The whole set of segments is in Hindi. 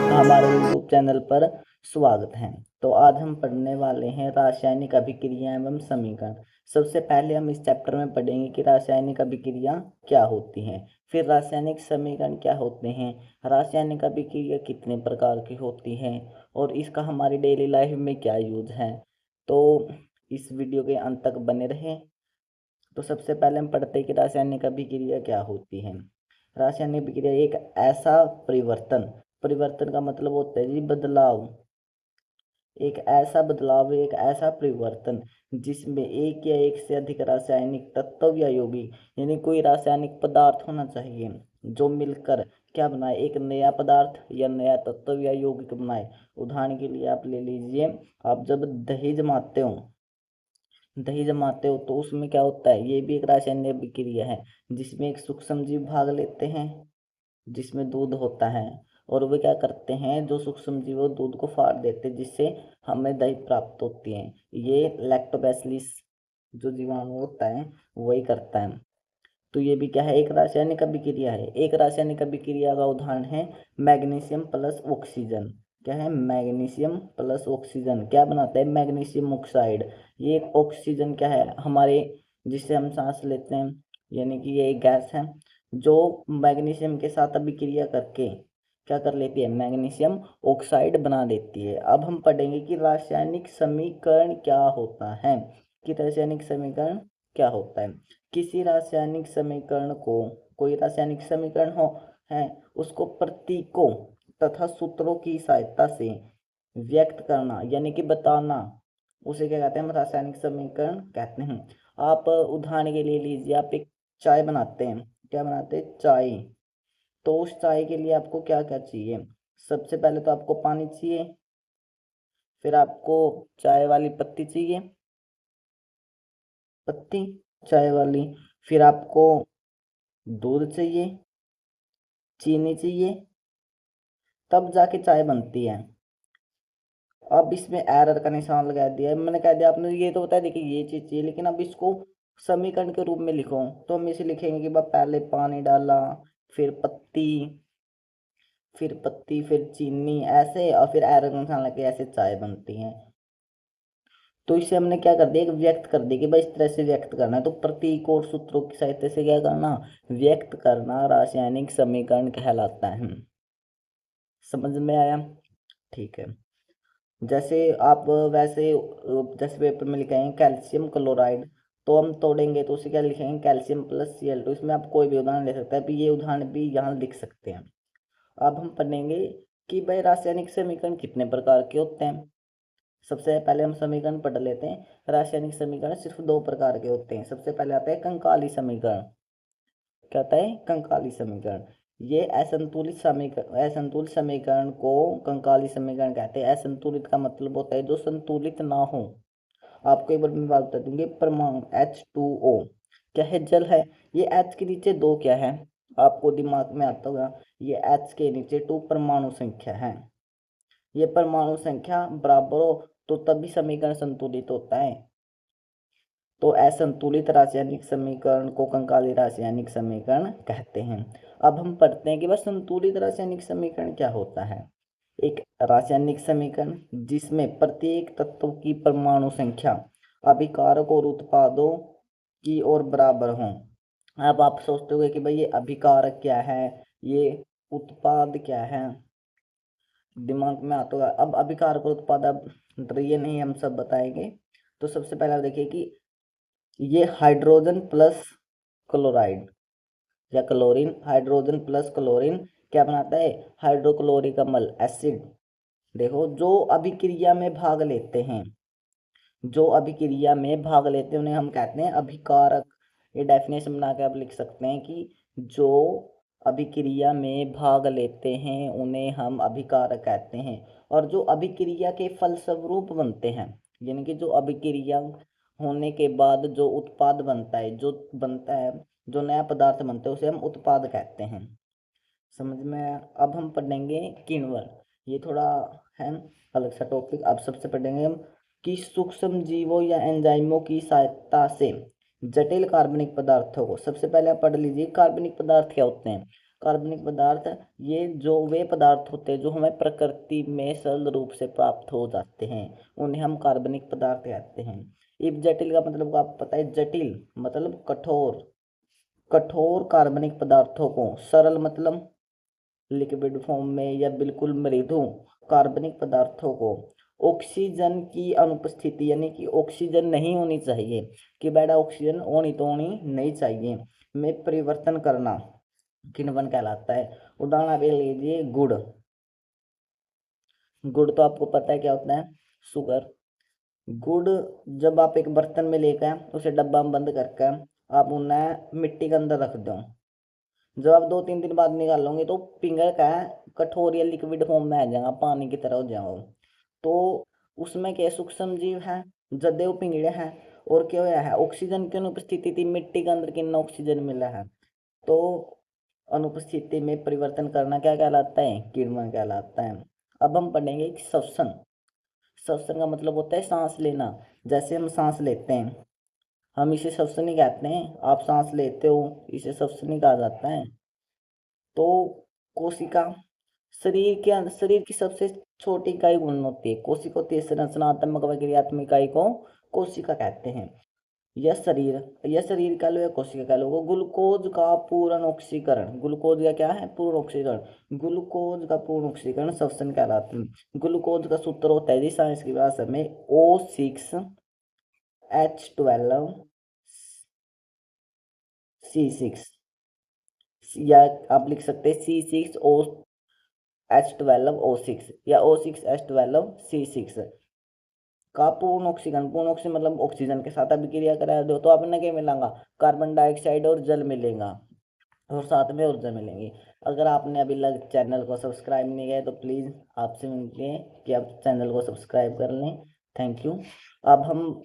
हमारे YouTube चैनल पर स्वागत है। तो आज हम पढ़ने वाले हैं रासायनिक अभिक्रिया एवं समीकरण। सबसे पहले हम इस चैप्टर में पढ़ेंगे कि रासायनिक अभिक्रिया क्या होती हैं, फिर रासायनिक समीकरण क्या होते हैं, रासायनिक अभिक्रिया कितने प्रकार की होती हैं और इसका हमारी डेली लाइफ में क्या यूज है। तो इस वीडियो के अंत तक बने रहें। तो सबसे पहले हम पढ़ते हैं कि रासायनिक अभिक्रिया क्या होती है। रासायनिक अभिक्रिया एक ऐसा परिवर्तन, परिवर्तन का मतलब होता है जी बदलाव, एक ऐसा परिवर्तन जिसमें एक या एक से अधिक रासायनिक तत्व या यौगिक यानी कोई रासायनिक पदार्थ होना चाहिए जो मिलकर क्या बनाए, एक नया पदार्थ या नया तत्व या यौगिक बनाए। उदाहरण के लिए आप ले लीजिए, आप जब दही जमाते हो तो उसमें क्या होता है, ये भी एक रासायनिक अभिक्रिया है जिसमें एक सूक्ष्म जीव भाग लेते हैं, जिसमें दूध होता है और वे क्या करते हैं, जो सूक्ष्म जीव वो दूध को फाड़ देते हैं जिससे हमें दही प्राप्त होती है। ये लैक्टोबैसिलस जो जीवाणु होता है वही करता है। तो ये भी क्या है, एक रासायनिक अभिक्रिया है। एक रासायनिक अभिक्रिया का उदाहरण है मैग्नीशियम प्लस ऑक्सीजन। क्या है, मैग्नीशियम प्लस ऑक्सीजन क्या बनाता है, मैग्नीशियम ऑक्साइड। ये एक ऑक्सीजन क्या है हमारे, जिससे हम सांस लेते हैं, यानी कि ये एक गैस है जो मैग्नीशियम के साथ अभिक्रिया करके क्या कर लेती है, मैग्नीशियम ऑक्साइड बना देती है। अब हम पढ़ेंगे कि रासायनिक समीकरण क्या होता है, कि रासायनिक समीकरण क्या होता है। किसी रासायनिक समीकरण को, कोई रासायनिक समीकरण हो है, उसको प्रतीकों तथा सूत्रों की सहायता से व्यक्त करना यानी कि बताना, उसे क्या कहते हैं, हम रासायनिक समीकरण कहते हैं। आप उदाहरण के लिए लीजिए, आप एक चाय बनाते हैं, क्या बनाते हैं, चाय। तो उस चाय के लिए आपको क्या क्या चाहिए, सबसे पहले तो आपको पानी चाहिए, फिर आपको चाय वाली पत्ती चाहिए, पत्ती चाय वाली, फिर आपको दूध चाहिए, चीनी चाहिए, तब जाके चाय बनती है। अब इसमें एरर का निशान लगा दिया है, मैंने कह दिया आपने ये तो बताया, देखिए ये चीज चाहिए, लेकिन अब इसको समीकरण के रूप में लिखो तो हम इसे लिखेंगे कि बस पहले पानी डाला, फिर पत्ती, फिर चीनी, ऐसे, और फिर एरर का निशान लगे, ऐसे चाय बनती है। तो इसे हमने क्या कर दिया, एक व्यक्त कर दिया कि भाई इस तरह से व्यक्त करना है। तो प्रतीक और सूत्रों की सहायता से क्या करना, व्यक्त करना रासायनिक समीकरण कहलाता है। समझ में आया, ठीक है। जैसे आप वैसे जैसे पेपर में लिखेंगे कैल्शियम क्लोराइड, तो हम तोड़ेंगे तो उसे क्या लिखेंगे, कैल्शियम प्लस Cl2। इसमें आप कोई भी उदाहरण ले सकते हैं, अभी ये उदाहरण भी यहाँ लिख सकते हैं। अब हम पढ़ेंगे कि भाई रासायनिक समीकरण कितने प्रकार के होते हैं। सबसे पहले हम समीकरण पढ़ लेते हैं। रासायनिक समीकरण सिर्फ दो प्रकार के होते हैं। सबसे पहले आता है कंकाली समीकरण। क्या होता है, कंकाली समीकरण। ये असंतुलित समीकरण को कंकाली समीकरण कहते हैं। असंतुलित का मतलब होता है जो संतुलित ना हो। आपको एक बार मैं बात बता दूंगी, परमाणु H2O क्या है, जल है। ये H के नीचे दो क्या है, आपको दिमाग में आता होगा, ये H के नीचे 2 परमाणु संख्या है। ये परमाणु संख्या बराबर हो तो तभी समीकरण संतुलित होता है। तो असंतुलित रासायनिक समीकरण को कंकाली रासायनिक समीकरण कहते हैं। अब हम पढ़ते हैं कि वह संतुलित रासायनिक समीकरण क्या होता है। एक रासायनिक समीकरण जिसमें प्रत्येक तत्व की परमाणु संख्या अभिकारक और उत्पादों की ओर बराबर हो। अब आप सोचते होंगे कि भाई ये अभिकारक क्या है, ये उत्पाद क्या है, दिमाग में आता होगा। अब अभिकारक और उत्पाद, अब डरिए नहीं, हम सब बताएंगे। तो सबसे पहले आप देखिए कि ये हाइड्रोजन प्लस क्लोराइड या क्लोरीन, हाइड्रोजन प्लस क्लोरीन क्या बनाता है, हाइड्रोक्लोरिक अम्ल, एसिड। देखो जो अभिक्रिया में भाग लेते हैं, जो अभिक्रिया में भाग लेते हैं उन्हें हम कहते हैं अभिकारक। ये डेफिनेशन बना के आप लिख सकते हैं कि जो अभिक्रिया में भाग लेते हैं उन्हें हम अभिकारक कहते हैं। और जो अभिक्रिया के फलस्वरूप बनते हैं, यानी कि जो अभिक्रिया होने के बाद जो उत्पाद बनता है, जो नया पदार्थ बनता है उसे हम उत्पाद कहते हैं। समझ में आया। अब हम पढ़ेंगे किण्वन। ये थोड़ा है अलग सा टॉपिक। अब सबसे पढ़ेंगे हम कि सूक्ष्म जीवों या एंजाइमों की सहायता से जटिल कार्बनिक पदार्थों को, सबसे पहले आप पढ़ लीजिए कार्बनिक पदार्थ क्या होते हैं। कार्बनिक पदार्थ ये जो वे पदार्थ होते हैं जो हमें प्रकृति में सरल रूप से प्राप्त हो जाते हैं, उन्हें हम कार्बनिक पदार्थ कहते हैं। इफ जटिल का मतलब आपको पता है, जटिल मतलब कठोर, कठोर कार्बनिक पदार्थों को, सरल मतलब लिक्विड फॉर्म में या बिल्कुल मृदु कार्बनिक पदार्थों को ऑक्सीजन की अनुपस्थिति, यानी कि ऑक्सीजन नहीं होनी चाहिए, कि बेटा ऑक्सीजन होनी तो होनी नहीं चाहिए, में परिवर्तन करना किण्वन कहलाता है। उदाहरण आप ले लीजिए गुड़। गुड़ तो आपको पता है क्या होता है, शुगर। गुड़ जब आप एक बर्तन में लेकर उसे डब्बा में बंद करके आप उन्हें मिट्टी के अंदर रख दो, जब आप 2-3 दिन बाद निकालोगे तो पिघल का कठोर या लिक्विड फॉर्म में आ जाएगा, पानी की तरह हो जाएगा। तो उसमें क्या सूक्ष्म जीव है, जदेव पिघले हैं, और क्या हुआ है, ऑक्सीजन की अनुपस्थिति थी, मिट्टी के अंदर कितना ऑक्सीजन मिला है, तो अनुपस्थिति में परिवर्तन करना क्या कहलाता है, किण्वन कहलाता है। अब हम पढ़ेंगे श्वसन। श्वसन का मतलब होता है सांस लेना। जैसे हम सांस लेते हैं, हम इसे श्वसन ही कहते हैं। आप सांस लेते हो, इसे श्वसन ही कहा जाता है। तो कोशिका, शरीर की सबसे छोटी इकाई कौन होती है, कोशिका होती है। संरचनात्मक व क्रियात्मक इकाई को कोशिका कहते हैं। यह शरीर कह लो या कोशिका कह लो, वो ग्लूकोज का पूर्ण ऑक्सीकरण, ग्लूकोज का क्या है, पूर्ण ऑक्सीकरण, ग्लूकोज का पूर्ण ऑक्सीकरण श्वसन कहलाता है। ग्लूकोज का सूत्र होता है जी साइंस की भाषा में O6H12C6, या आप लिख सकते हैं C6H12O6 या O6H12C6 का पूर्ण ऑक्सीकरण। पूर्ण ऑक्सीजन मतलब ऑक्सीजन के साथ अभिक्रिया करा दो तो आपने क्या मिलेगा, कार्बन डाइऑक्साइड और जल मिलेगा, और साथ में ऊर्जा मिलेंगी। अगर आपने अभी लग चैनल को सब्सक्राइब नहीं किया तो प्लीज़ आपसे विनती है कि आप चैनल को सब्सक्राइब कर लें। Thank you. अब हम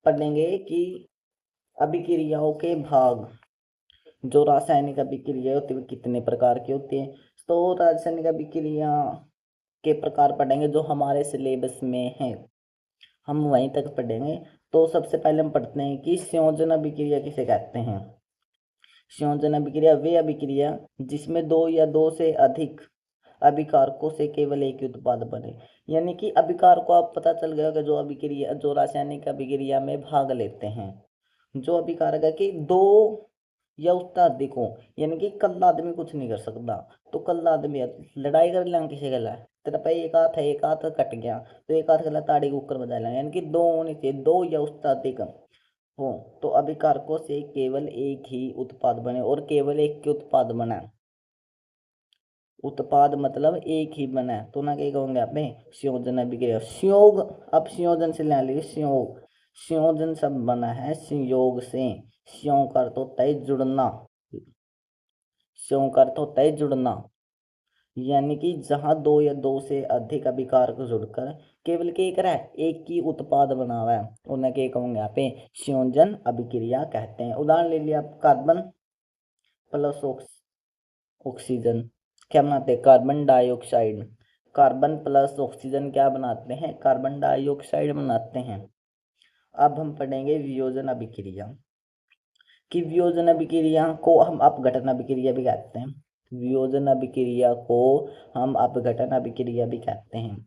पढ़ेंगे कि अभिक्रियाओं के भाग, जो रासायनिक अभिक्रिया होती है कितने प्रकार की होती है। तो रासायनिक अभिक्रिया के प्रकार पढ़ेंगे जो हमारे सिलेबस में है, हम वहीं तक पढ़ेंगे। तो सबसे पहले हम पढ़ते हैं कि संयोजन अभिक्रिया किसे कहते हैं। संयोजन अभिक्रिया वे अभिक्रिया जिसमें दो या दो से अधिक अभिकारकों से केवल एक ही उत्पाद बने। यानी कि अभिकार को आप पता चल गया कि जो अभिक्रिया, जो रासायनिक अभिक्रिया में भाग लेते हैं, जो अभिकारक है कि दो या उससे अधिक हो, यानी कि कल आदमी कुछ नहीं कर सकता, तो कल आदमी लड़ाई कर लेंगे किसी के लिए, तेरा भाई एक हाथ है, एक हाथ कट गया तो एक हाथ के ताड़ी को ऊपर बजा लेंगे, यानी कि दो होने चाहिए, दो या उससे अधिक हो, तो अभिकारकों से केवल एक ही उत्पाद बने, और केवल एक के उत्पाद बना, उत्पाद मतलब एक ही बना, तो ना क्या कहोगे आप में, संयोजन अभिक्रिया। संयोग, अब संयोजन से ले लीजिए, संयोग, संयोजन शब्द बना है संयोग से। संयोग का अर्थ होता है जुड़ना, संयोग का अर्थ होता है जुड़ना, यानी कि जहां दो या दो से अधिक अभिकारक जुड़कर केवल क्या कर है, एक ही उत्पाद बना हुआ है, उन्हें क्या कहोगे यहाँ पे, संयोजन अभिक्रिया कहते हैं। उदाहरण ले लिया आप, कार्बन प्लस ऑक्सीजन क्या बनाते हैं, carbon dioxide. Carbon plus oxygen क्या बनाते हैं, कार्बन डाइऑक्साइड बनाते हैं। अब हम पढ़ेंगे वियोजन अभिक्रिया, कि वियोजन अभिक्रिया को हम अपघटन अभिक्रिया भी कहते हैं। वियोजन अभिक्रिया को हम अपघटन अभिक्रिया भी कहते हैं।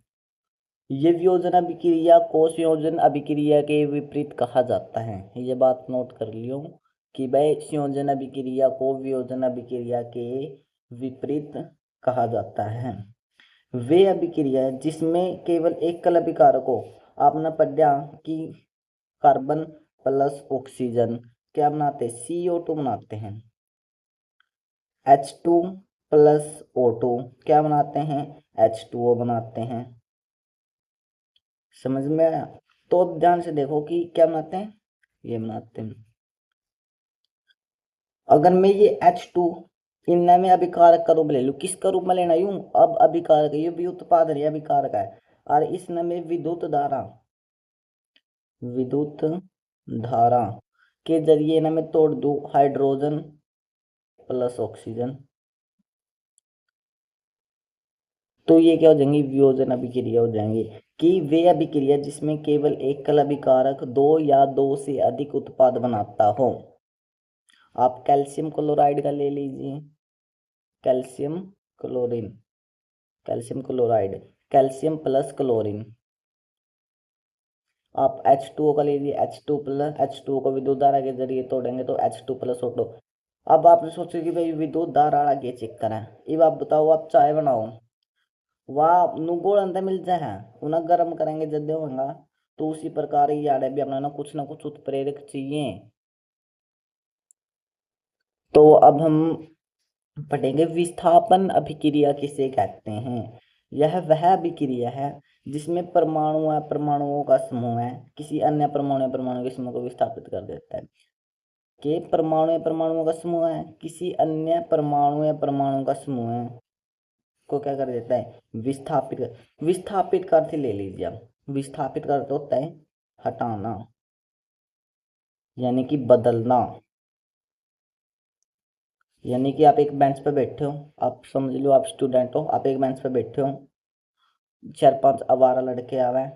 ये वियोजन अभिक्रिया को संयोजन अभिक्रिया के विपरीत कहा जाता है। ये बात नोट कर लियो कि भाई संयोजन अभिक्रिया को वियोजन अभिक्रिया के विपरीत कहा जाता है। वे अभिक्रिया जिसमें केवल एक कल अभिकारक हो, आपने पढ़ा कि कार्बन प्लस ऑक्सीजन क्या बनाते हैं, CO2 बनाते हैं। H2 प्लस O2 क्या बनाते हैं, H2O बनाते हैं। समझ में आया। तो अब ध्यान से देखो कि क्या बनाते हैं, ये बनाते हैं। अगर मैं ये H2 इनमें में अभिकारक का रूप ले लूँ, किसका रूप में लेना, यूं, अब अभिकारक, ये भी उत्पाद है, अभिकारक है, और इसमें में विद्युत धारा, विद्युत धारा के जरिए ना मैं तोड़ दूं हाइड्रोजन प्लस ऑक्सीजन, तो ये क्या हो जाएंगी, वियोजन अभिक्रिया हो जाएंगी। कि वे अभिक्रिया जिसमें केवल एक कल अभिकारक दो या दो से अधिक उत्पाद बनाता हो। आप कैल्शियम क्लोराइड का ले लीजिए, calcium chlorine, calcium chloride, calcium plus chlorine. आप H2O का लीजिए, H2 प्लस, H2O को विद्युत धारा के जरिए तोड़ेंगे तो H2 प्लस O2। अब आपने सोचा कि भाई विद्युत धारा आगे चेक करें। अब आप बताओ, आप चाय बनाओ, वह नुगोड़ अंदर मिल जाए, उन्हें गर्म करेंगे जब होगा। तो उसी प्रकार ही यार भी अपना ना कुछ उत्प्रेरक चाहिए। तो अब हम पढ़ेंगे विस्थापन अभिक्रिया किसे कहते हैं। यह वह अभिक्रिया है जिसमें परमाणु या परमाणुओं का समूह है किसी अन्य परमाणु या परमाणु के समूह को विस्थापित कर देता है। कि परमाणु या परमाणुओं का समूह है किसी अन्य परमाणु या परमाणु का समूह है को क्या कर देता है, विस्थापित। विस्थापित का अर्थ ले लीजिए आप, विस्थापित का अर्थ होता है हटाना, यानी कि बदलना। यानी कि आप एक बेंच पे बैठे हो, आप समझ लो आप स्टूडेंट हो, आप एक बेंच पे बैठे हो, 4-5 आवारा लड़के आवे,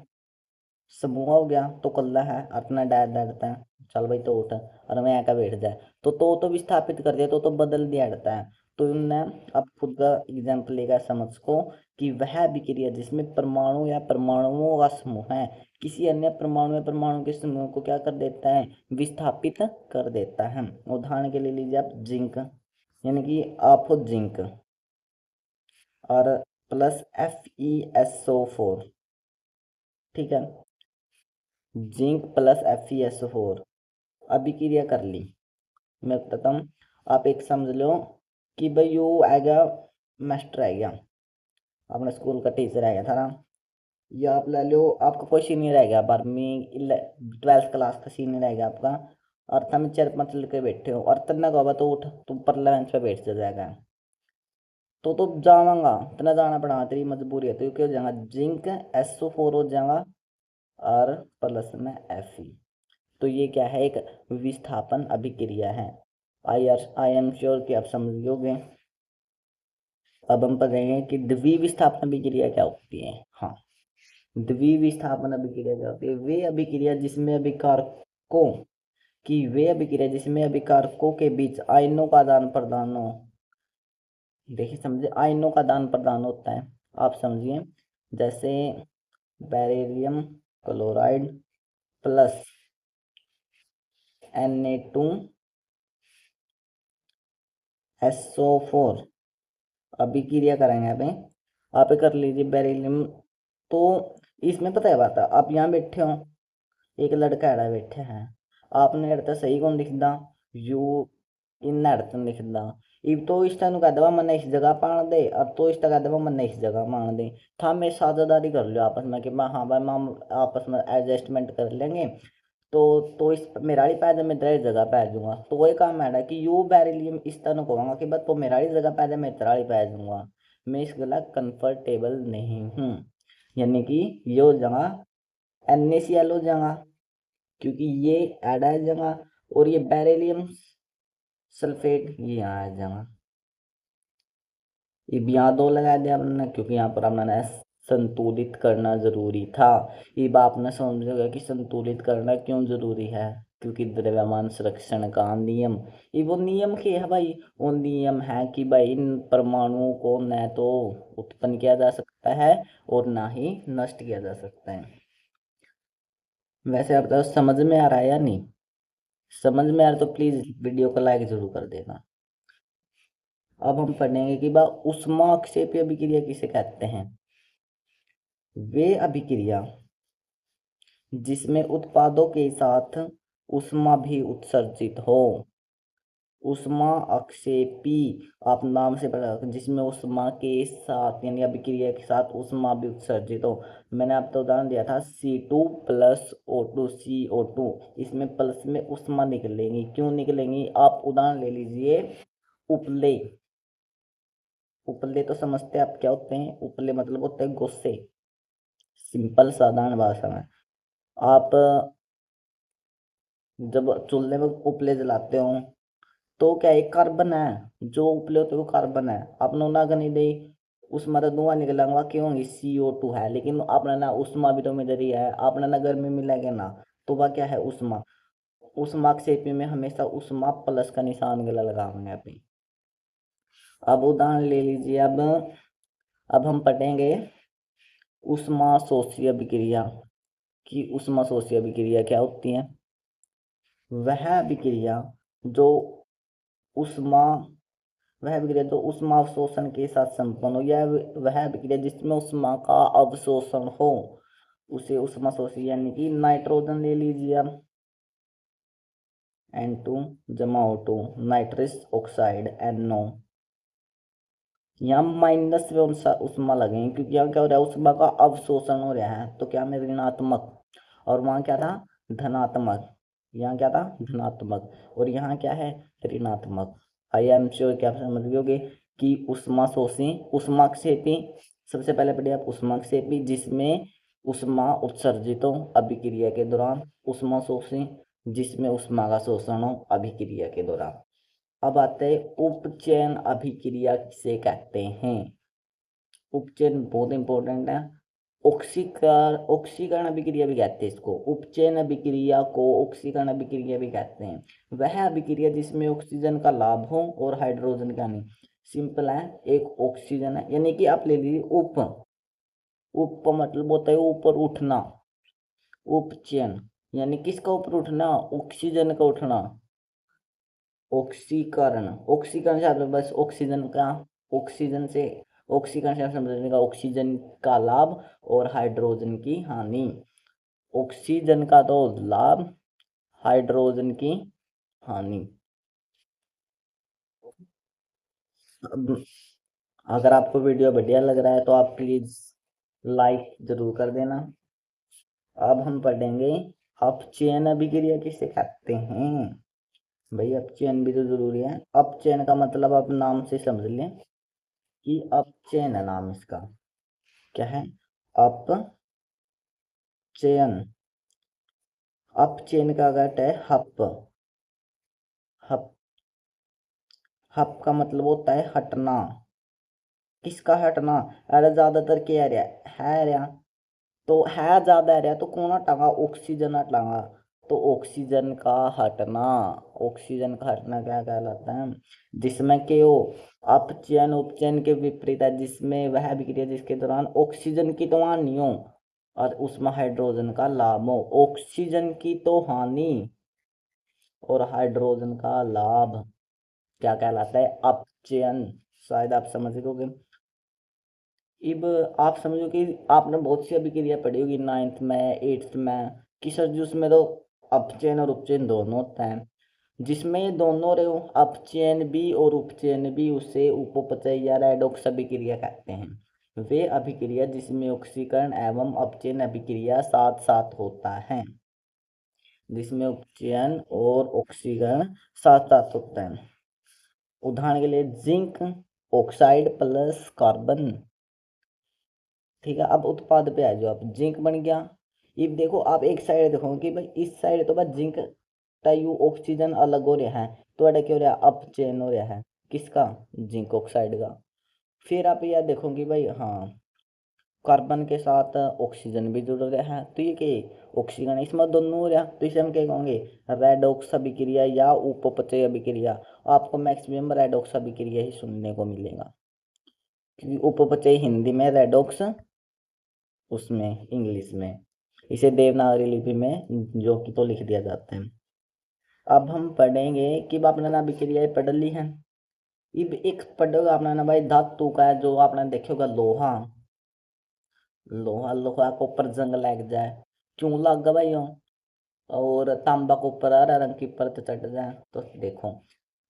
समूह हो गया तो कल्ला है अपना डैड डरता है, चल भाई तो उठ, और मैं आकर बैठ जाए तो विस्थापित कर दिया तो बदल दिया डरता है। तो इनने अब खुद का एग्जाम्पल लेगा समझ को कि वह अभिक्रिया जिसमें परमाणु या परमाणुओं का समूह है किसी अन्य परमाणु या परमाणु के समूह को क्या कर देता है, विस्थापित कर देता है। उदाहरण के लिए लीजिए आप जिंक, यानी कि आप हो जिंक और प्लस FeSO4, ठीक है, जिंक प्लस FeSO4 अभिक्रिया कर ली। मैं बताता हूँ, आप एक समझ लो कि भाई यो आएगा, मास्टर आ गया, अपने स्कूल का टीचर आ गया था ना, या आप ले लो आपका कोई सीनियर आ गया, 12वीं 12th क्लास का सीनियर आ गया आपका, और तुम 4-5 लड़के बैठे हो और तन्ना कहोगा तो उठ तुम परला बेंच पे बैठ जाएगा। तो जावांगा, तना जाना पड़ा, तेरी मजबूरी है, तो क्या हो जाएगा, जिंक SO4 हो जाएगा और प्लस में Fe। तो ये क्या है, एक विस्थापन अभिक्रिया है। आई एम श्योर कि आप समझोगे। अब हम पढ़ेंगे कि द्विविस्थापन अभिक्रिया क्या होती है। हाँ, द्विविस्थापन अभिक्रिया क्या होती है, वे अभिक्रिया जिसमें अभिकारकों के बीच आयनों का आदान प्रदान हो। देखिए समझे, आयनों का आदान प्रदान होता है, आप समझिए, जैसे बेरिलियम क्लोराइड प्लस Na2SO4 अभिक्रिया करेंगे आप कर लीजिए बेरिलियम। तो इसमें पता है बात है, आप यहाँ बैठे हो, एक लड़का एड़ा बैठे हैं, आपने एड़ता सही कौन लिखदा, यू इन एड़ता लिखदा। इब तो इस कह दवा मैंने इस जगह पाण दे, और तो इस कह दवा मैंने इस जगह मान दे, था मैं साझेदारी कर लो आपस में कि हाँ भाई हम आपस में एडजस्टमेंट कर लेंगे। तो इस मेरा ही पैदा मैं तेरी जगह पै जाऊंगा, तो वही काम है कि यू बेरिलियम इस तरह कहूँगा कि बस तो मेरा ही जगह पैदा मैं तेरा ही पै जाऊंगा, मैं इस गला कंफर्टेबल नहीं हूँ। यानी कि यो जगह NaCl हो जाएगा क्योंकि ये ऐड आ जाएगा, और ये बेरिलियम सल्फेट ये यहाँ आ जाएगा। ये भी यहाँ 2 लगा दिया आपने क्योंकि यहाँ पर आपने संतुलित करना जरूरी था। ये बात आपने समझोगे कि संतुलित करना क्यों जरूरी है, क्योंकि द्रव्यमान संरक्षण का नियम, ये वो नियम क्या है भाई, वो नियम है कि भाई इन परमाणुओं को न तो उत्पन्न किया जा सकता है और ना ही नष्ट किया जा सकता है। वैसे आप बताओ समझ में आ रहा है या नहीं, समझ में आ रहा तो प्लीज वीडियो को लाइक जरूर कर देना। अब हम पढ़ेंगे कि बा ऊष्माक्षेपी अभिक्रिया किसे कहते हैं। वे अभिक्रिया जिसमें उत्पादों के साथ ऊष्मा भी उत्सर्जित हो, ऊष्मा अक्षेपी, आप नाम से पता, जिसमें ऊष्मा के साथ यानी अभिक्रिया के साथ ऊष्मा भी उत्सर्जित हो। मैंने आपको उदाहरण दिया था C2 प्लस O2 CO2, इसमें प्लस में ऊष्मा निकलेंगी, क्यों निकलेंगी, आप उदाहरण ले लीजिए उपले। उपले तो समझते हैं आप क्या होते हैं, उपले मतलब होते हैं गुस्से, सिंपल साधारण भाषा में। आप जब चूल्हे में उपले जलाते हो तो क्या एक कार्बन है, जो उपले होते हैं वो कार्बन है, आपने ना करनी दे उसमें तो धुआं निकलेगा, क्यों CO2 है, लेकिन आपने ना उष्मा भी तो इधर ही है, आपने ना गर्मी मिलेगा ना, तो वह क्या है उष्मा। उष्मा क्षेत्र में हमेशा उष्मा प्लस का निशान गला लगाएंगे अभी। अब उदाहरण ले लीजिए। अब हम पढ़ेंगे ऊष्माशोषीय अभिक्रिया कि ऊष्माशोषीय अभिक्रिया क्या होती है। वह अभिक्रिया जो ऊष्मा वह अभिक्रिया जो ऊष्मा अवशोषण के साथ संपन्न हो, या वह अभिक्रिया जिसमें ऊष्मा का अवशोषण हो, उसे ऊष्माशोषी यानी कि नाइट्रोजन ले लीजिए आप, N2 जमा O2 नाइट्रस ऑक्साइड NO। यहाँ माइनस में उष्मा लगेंगे क्योंकि यहाँ क्या हो रहा है, उष्मा का अवशोषण हो रहा है, तो क्या में ऋणात्मक, और वहाँ क्या था धनात्मक, यहाँ क्या था धनात्मक, और यहाँ क्या है ऋणात्मक। आई एम श्योर क्या आप समझ गए कि उष्माक्षेपी सबसे पहले पढ़िए आप उष्माक्षेपी जिसमें उष्मा उत्सर्जित हो अभिक्रिया के दौरान, उष्माशोषी जिसमें उष्मा का शोषण हो अभिक्रिया के दौरान। अब आते हैं उपचयन अभिक्रिया किसे कहते हैं। उपचयन बहुत इंपॉर्टेंट है। ऑक्सीकरण अभिक्रिया भी कहते हैं इसको, उपचयन अभिक्रिया को ऑक्सीकरण अभिक्रिया भी कहते हैं। वह अभिक्रिया जिसमें ऑक्सीजन का लाभ हो और हाइड्रोजन का नहीं। सिंपल है, एक ऑक्सीजन है, यानी कि आप ले लीजिए उप मतलब होता है ऊपर उठना, उपचयन यानी किसका ऊपर उठना, ऑक्सीजन का उठना। ऑक्सीकरण से आप बस ऑक्सीजन का, ऑक्सीजन से ऑक्सीकरण से आप समझने का ऑक्सीजन का लाभ और हाइड्रोजन की हानि। ऑक्सीजन का तो लाभ, हाइड्रोजन की हानि। अब अगर आपको वीडियो बढ़िया लग रहा है तो आप प्लीज लाइक जरूर कर देना। अब हम पढ़ेंगे अपचयन अभिक्रिया किसे कहते हैं। भाई अपचयन भी तो जरूरी है। अपचयन का मतलब आप नाम से समझ लें कि अपचयन है नाम इसका, क्या है अपचयन। अपचयन का घट है हप, हप हप का मतलब होता है हटना। किसका हटना, अरे ज्यादातर क्या है रहा, तो है ज्यादा रहा तो कौन हटागा, ऑक्सीजन हटागा, तो ऑक्सीजन का हटना। ऑक्सीजन का हटना क्या कहलाता है, जिसमें के वो अपचयन उपचयन के विपरीत है, जिसमें वह अभिक्रिया जिसके दौरान ऑक्सीजन की तो हानि हो और उसमें हाइड्रोजन का लाभ हो। ऑक्सीजन की तो हानि और हाइड्रोजन का लाभ क्या कहलाता है, अपचयन। शायद आप समझ गए। अब आप समझो कि आपने बहुत सी अभिक्रिया पढ़ी होगी 9th में 8th में, कि सर जी उसमें तो अपचयन और उपचयन दोनों होता है। जिसमें ये दोनों रहे हो अपचयन भी और उपचयन भी, उसे उपपचय या रेडॉक्स अभिक्रिया कहते हैं। वे अभिक्रिया जिसमें ऑक्सीकरण एवं अपचयन अभिक्रिया साथ साथ होता है, जिसमें उपचयन और ऑक्सीकरण साथ साथ होता है। उदाहरण के लिए जिंक ऑक्साइड प्लस कार्बन। ठीक है, अब उत्पाद पे आ जाओ आप, जिंक बन गया। ये देखो आप एक साइड देखो कि भाई इस साइड तो बस जिंक टाइयू ऑक्सीजन अलग हो रहा है, तो अड़ा क्या हो रहा है, अपचयन हो रहा है किसका, जिंक ऑक्साइड का। फिर आप यह देखो कि भाई हाँ कार्बन के साथ ऑक्सीजन भी जुड़ रहा है, तो ये क्या ऑक्सीजन इसमें दोनों हो रहा, तो इसे हम क्या कहेंगे रेडॉक्स अभिक्रिया या उपपचय अभिक्रिया। आपको मैक्सिमम रेडॉक्स अभिक्रिया ही सुनने को मिलेगा, क्योंकि उपपचय हिंदी में, रेडॉक्स उसमें इंग्लिश में, इसे देवनागरी लिपि में जो कि तो लिख दिया जाता है। अब हम पढ़ेंगे कि आपने ना अभिक्रियाएं पढ़ ली हैं। अब एक पढ़ोगा आपने ना भाई धातु का है, जो आपने देखोगा लोहा, लोहा लोहा के ऊपर जंग लग जाए, क्यों लग गया भाई हो? और तांबा के ऊपर हरा रंग की परत चढ़ जाए, तो देखो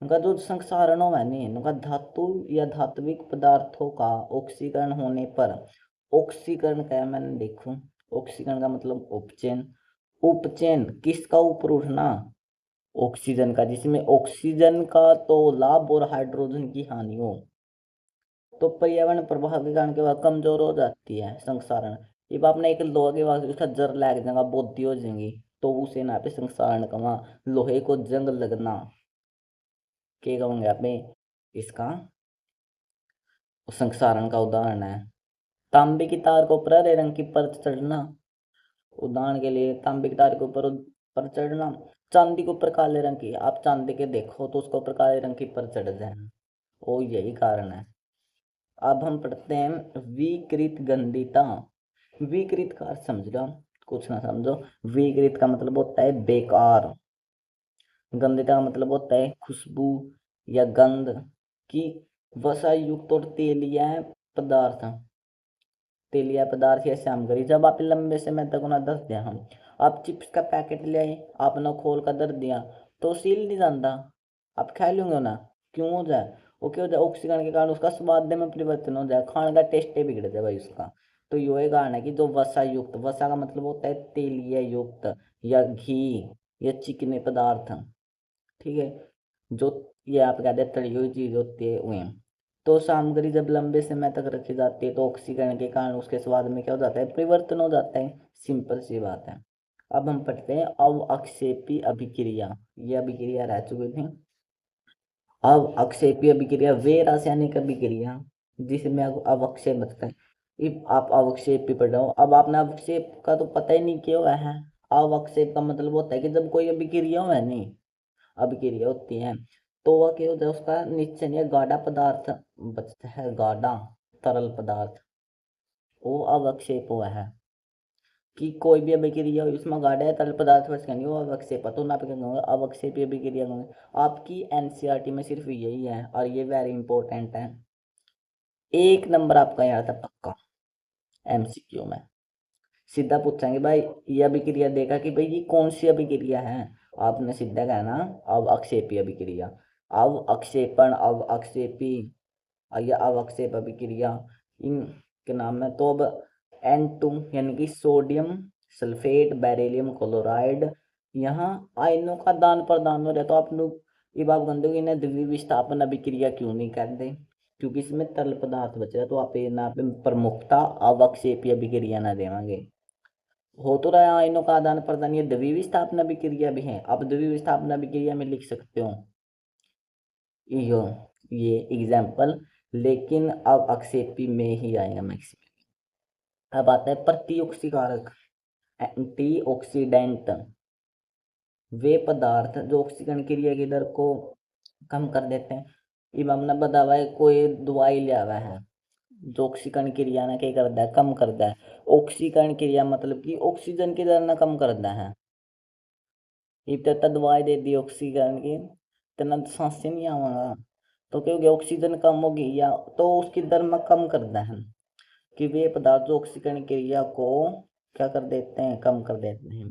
उनका जो संक्षारण है नहीं, उनका धातु या धात्विक पदार्थों का ऑक्सीकरण होने पर, ऑक्सीकरण क्या है मैंने देखूं, ऑक्सीकरण का मतलब उपचयन। उपचयन किसका ऊपर उठना, ऑक्सीजन का, जिसमें ऑक्सीजन का तो लाभ और हाइड्रोजन की हानि हो, तो पर्यावरण प्रभाव के कारण के बाद कमजोर हो जाती है संक्षारण। अब आपने एक लोहा के बाद उसका जर लग जाएगा, बोधी हो जाएंगी, तो उसे ना पे संक्षारण कमा, लोहे को जंग लगना क्या कहूंगे आप में, इसका संक्षारण का उदाहरण है। तांबे की तार को ऊपर हरे रंग की परत चढ़ना, उदाहरण के लिए तांबे की तार के ऊपर पर चढ़ना। चांदी के ऊपर काले रंग की, आप चांदी के देखो तो उसके ऊपर काले रंग की पर चढ़ जाए, वो यही कारण है। अब हम पढ़ते हैं विकृत गंधिता। विकृत का अर्थ समझ लो, कुछ ना समझो। विकृत का मतलब होता है बेकार। गंधिता का मतलब होता है खुशबू या गंध की वसा युक्त और तेलिया पदार्थ। तेलिया पदार्थ या सामग्री। जब आप लंबे समय तक उन्हें दस दिया, हम आप चिप्स का पैकेट ले आए, आपने खोल कर दर दिया तो सील नहीं जाता, आप खा लेंगे ना। क्यों हो जाए? वो क्यों हो जाए? ऑक्सीजन के कारण उसका स्वाद में परिवर्तन हो जाए, खाने का टेस्ट ही बिगड़ जाए भाई उसका। तो यही कारण है कि जो वसा युक्त, वसा का मतलब होता है तेलिया युक्त या घी या चिकने पदार्थ, ठीक है, जो ये आप कहते हैं तली हुई चीज होती है वही। तो सामग्री जब लंबे समय तक रखी जाती है तो ऑक्सीकरण के कारण उसके स्वाद में क्या हो जाता है? परिवर्तन हो जाता है। सिंपल सी बात है। अब हम पढ़ते हैं अवक्षेपी अभिक्रिया। ये अभिक्रिया रह चुकी थी। अब अवक्षेपी अभिक्रिया वे रासायनिक अभिक्रिया जिसमें अवक्षेप बनता है। if आप अवक्षेप भी पढ़ रहे हो, अब आपने अवक्षेप का तो पता ही नहीं क्या हुआ है। अवक्षेप का मतलब होता है कि जब कोई अभिक्रिया हो है नहीं, अभिक्रिया होती है तो वह क्या होता है? उसका निश्चय या गाढ़ा पदार्थ बचता है, गाढ़ा तरल पदार्थ, वो अवक्षेप हुआ है। कि कोई भी अभिक्रिया हुई उसमें गाढ़ा या तरल पदार्थ बच नहीं, वो अवक्षेप तो ना कहेंगे अवक्षेपी अभिक्रिया कहेंगे। आपकी एनसीईआरटी में सिर्फ यही है और ये वेरी इंपॉर्टेंट है। एक नंबर आपका यहाँ था पक्का एमसीक्यू में। सीधा पूछेंगे भाई ये अभिक्रिया देखा कि भाई ये कौन सी अभिक्रिया है, आपने सीधा कहना अव अक्षेपी अभिक्रिया। अव अक्षेपण, अव अक्षेपी या अवक्षेप अभिक्रिया, इन के नाम है। तो अब N2 यानी कि सोडियम सल्फेट बेरिलियम क्लोराइड, यहाँ आयनों का दान प्रदान हो रहा है। तो आप लोग ये बात जानते हो कि इन्हें द्वितीय विस्थापन अभिक्रिया क्यों नहीं कहते? क्योंकि इसमें तरल पदार्थ बच रहा है। तो आप ये ना पे प्रमुखता अवक्षेपी अभिक्रिया ना देवांगे। हो तो रहा है आयनों का आदान प्रदान, ये द्वितीय विस्थापन अभिक्रिया भी है। आप द्वितीय विस्थापन अभिक्रिया में लिख सकते हो यो ये एग्जाम्पल, लेकिन अब अक्षेपी में ही आएगा मैक्सिमम। अब आता है प्रतिओक्सीकारक, एंटीऑक्सीडेंट, वे पदार्थ जो ऑक्सीकरण क्रिया की दर को कम कर देते हैं। ये हमने बताया है, कोई दवाई लिया हुआ है जो ऑक्सीकरण क्रिया ना क्या करता है? कम करता है। ऑक्सीकरण क्रिया मतलब कि ऑक्सीजन की दर ना कम करता है। इतना दवाई दे दी ऑक्सीजन की, इतना सांस से नहीं आवागा। तो क्योंकि ऑक्सीजन कम होगी या तो उसकी दर में कम करता है कि वे पदार्थ जो ऑक्सीकरण क्रिया को क्या कर देते हैं? कम कर देते हैं।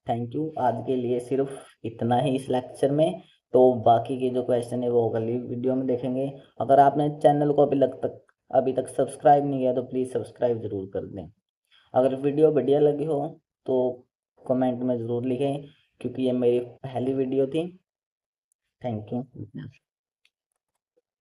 थैंक यू, आज के लिए सिर्फ इतना ही इस लेक्चर में। तो बाकी के जो क्वेश्चन है वो अगली वीडियो में देखेंगे। अगर आपने चैनल को अभी तक सब्सक्राइब नहीं किया तो प्लीज़ सब्सक्राइब जरूर कर दें। अगर वीडियो बढ़िया लगी हो तो कमेंट में ज़रूर लिखें, क्योंकि ये मेरी पहली वीडियो थी। Thank you.